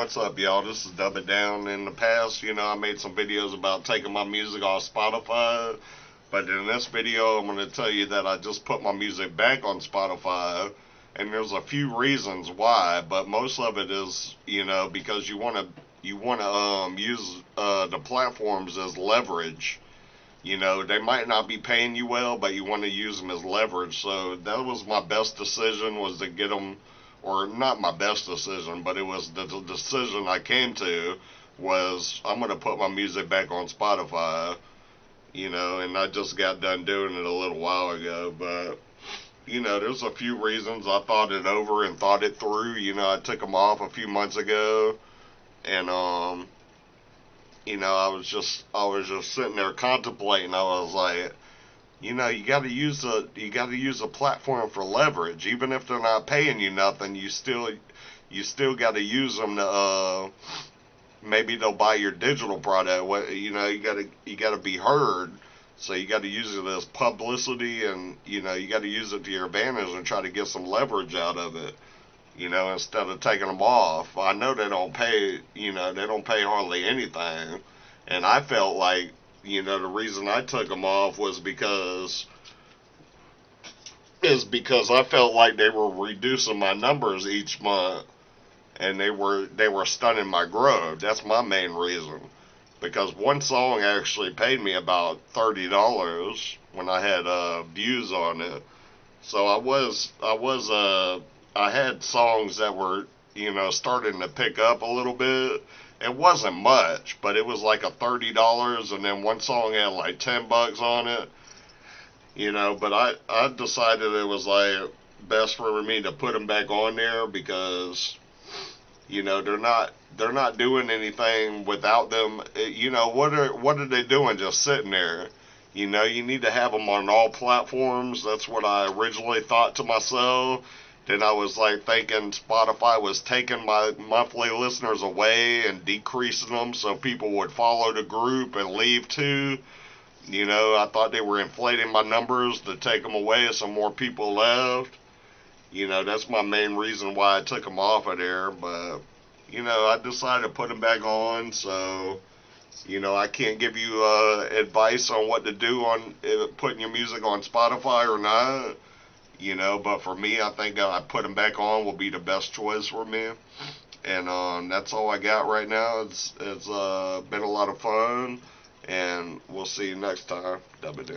What's up, y'all? This is Dubitdown. In the past, I made some videos about taking my music off Spotify, but in this video, I'm going to tell you that I just put my music back on Spotify, and there's a few reasons why, but most of it is, because you want to use the platforms as leverage. They might not be paying you well, but you want to use them as leverage. So that was my best decision, was to get them, or not my best decision, but it was the decision I came to, was I'm going to put my music back on Spotify, and I just got done doing it a little while ago. But, there's a few reasons. I thought it over and thought it through. I took them off a few months ago, and, I was just sitting there contemplating. I was like, you got to use a platform for leverage, even if they're not paying you nothing. You still got to use them to maybe they'll buy your digital product. You got to be heard. So you got to use it as publicity, and you got to use it to your advantage and try to get some leverage out of it. Instead of taking them off. I know they don't pay, they don't pay hardly anything. And I felt like, the reason I took them off was because I felt like they were reducing my numbers each month, and they were stunning my growth. That's my main reason. Because one song actually paid me about $30 when I had views on it. So I had songs that were, starting to pick up a little bit. It wasn't much, but it was like a $30, and then one song had like $10 on it. But I decided it was like best for me to put them back on there, because they're not doing anything without them. What are they doing just sitting there? You need to have them on all platforms. That's what I originally thought to myself. Then I was like thinking Spotify was taking my monthly listeners away and decreasing them so people would follow the group and leave too. I thought they were inflating my numbers to take them away so more people left. That's my main reason why I took them off of there. But, I decided to put them back on. So, I can't give you advice on what to do on putting your music on Spotify or not. But for me, I think I put them back on will be the best choice for me. And that's all I got right now. It's been a lot of fun, and we'll see you next time.